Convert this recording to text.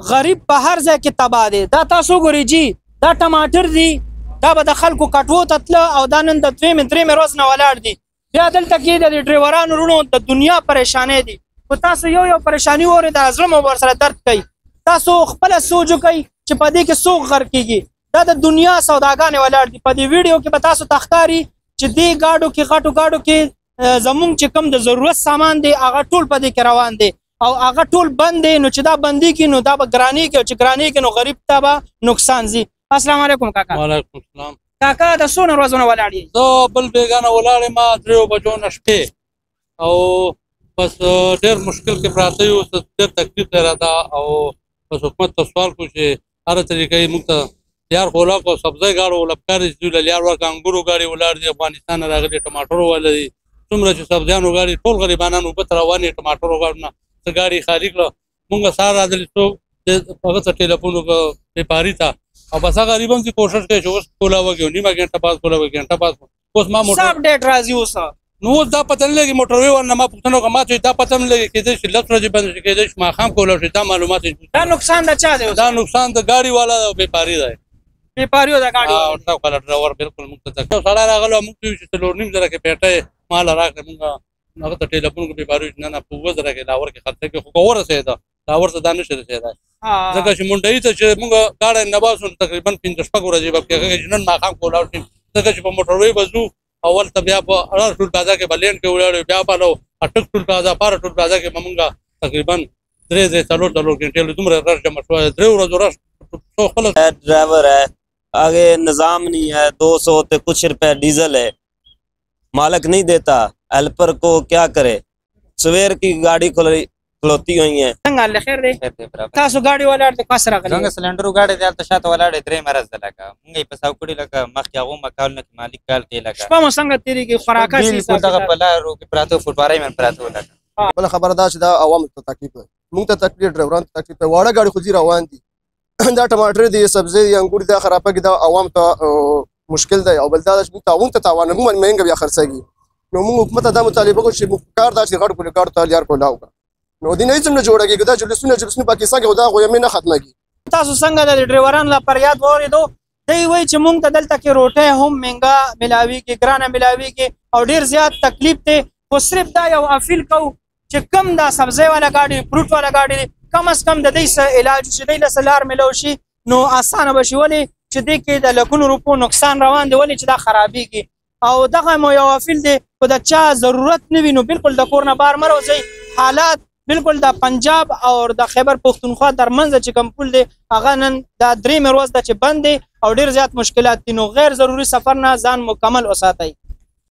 غریب په هر ځای کې تباه دی. دا تاسو ګورئ جی دا ټماټر دي، دا به د خلکو کټوو ته تله او دا نن د دویمې درېیمې ورځ نه ولاړ دي. بیا دلته کې د ډریورانو وروڼو د دنیا پریشانۍ دي. خو تاسو یو پریشاني واورئ، زړه مو ورسره درد کوي. تاسو خپله سوچ وکئ چې په دې کې څوک غرق کېږي. دا د دنیا سوداګانې ولاړ دي. په دې ویډیو کې به تاسو ته ښکاري چې دې ګاډو کې غټو ګاډو کې زمونږ چې کوم د ضرورت سامان دی هغه ټول په دې کې روان دی او هغه ټول بند دی. نو چې دا بندي کړي نو دا به ګراني کړي او چې ګراني کړي نو غریب ته به نقصان ځي. السلام علیکم کاکا. وعلیکم السلام. کاکا د څونه ورځو نه ولاړ یې؟ زه بل بیګانه ولاړ یم 3 بجو نه شپې او بس ډېر مشکل کې پراته یو، ډېر تکلیف دی راته او بس حکومت ته سوال کوو چې هره طریقه یې موږ ته لیار خو ولاکړو. سبزۍ ګاډو وله پکار دي چې دوی له لیار ورکړه. انګورو ګاډي ولاړ دي، افغانستان نه راغلي ټماټرو والا دي. څومره چې سبزیانو ګاډي ټول غریبانان اوبه ته روان دي ټماټرو ګاډو نه. څه ګاډي خالي کړه. مونږ سهار راغلي څوک هغه ته ټلیفون وکړه بیپاري ته او بس هغه غریب هم چې کوشش کوي چې اوس کولا وکړي، نیمه ګنټه بعد کولا وکړي، ګنټه بعد. اوس ما موټر سب ډېر راځي اوس نو اوس دا پته نه لګي موټروي ورنه ما پوښتنه وکړه، ما چې دا پته نه لګي کېدای شي 10 ورځې بند شي، کېدای شي ماښام کولا شي. دا معلومات دا نقصان د چا دی؟ دا نقصان د ګاډي والا او بیپاري دی. بیپاریو د ګاډي والا ورته کله ډرایور بالکل موږ ته تکلیف سړی راغلی موږ ته چې 4.5 کې پیټۍ مال راکړه. موږ هغه ته ټلیفون وکړو بیپاري نه نه په 2 کې لاور کې خرڅه کې خو ورسېده لاور ته دا نشي رسېدای ځکه چې منډۍ ته چې موږ ګاډی نه باسو تقریبا 5-6 ورځې به کېږي چې نن ماښام کولاړ شي ځکه چې په موټروي به ځو اول ته بیا په اړه ټول بازار کې بلین کې ولاړو بیا په لو اټک ټول بازار پار ټول بازار کې موږ تقریبا 3-4 घंटे دومره رش جمع شو 3 ورځې رش څو خلک ड्राइवर है आगे निजाम नहीं है 200 ते कुछ रुपए डीजल है मालिक नहीं देता हेल्पर को क्या करे सवेर की गाड़ी खलोती हुई है څنګه خیر دی تاسو गाड़ी ولاړ ته کس راغلی څنګه سلندرو गाड़ी دلته شاته ولاړ درې مرز لکه موږ په ساوکړي لکه مخ یاغو مکال نه مالک کال کې لکه شپه مو څنګه تیری کې خوراکه شي دغه په لارو کې پراته فوټبالای من پراته لکه بل خبردار چې دا عوام ته تکلیف دی موږ ته تکلیف ډرایوران ته تکلیف دی واړه गाड़ी خو ځي روان دي دا ټماټر دي سبزی دي انګور دي خرابه کې دا عوام ته مشکل دی او بل دا چې موږ تعاون ته تاوان موږ مهنګ بیا خرڅيږي نو موږ حکومت ته مطالبه کوو چې کار دا چې غړ کول کار ته یار کولاو نو دې نه څنګه جوړیږي دا جلسونه پاکستان کې خدا خو یې نه ختمږي تاسو څنګه د ډرایورانو لپاره یاد وریدو دی وای چې موږ ته دلته کې روټه هم منګه ملاوي کې ګرانه ملاوي کې او ډیر زیات تکلیف ته خو صرف دا یو افیل کو چې کم دا سبزی والا गाड़ी فروټ والا गाड़ी کم از کم د دې علاج چې د لسلار ملو شي نو اسانه بشي ولې چې د کې د لکونو روپو نقصان روان دی ولې چې دا خرابېږي او دغه مو یو افیل دی په د چا ضرورت نه وي نو بالکل د کور نه بار مروځي حالات بالکل د پنجاب او د خیبر پختونخوا ترمنځ چې کوم پل دی هغه نن دا درې ورځې چې بند دی او ډیر زیات مشکلات دي نو غیر ضروري سفر نه ځان مکمل وساتئ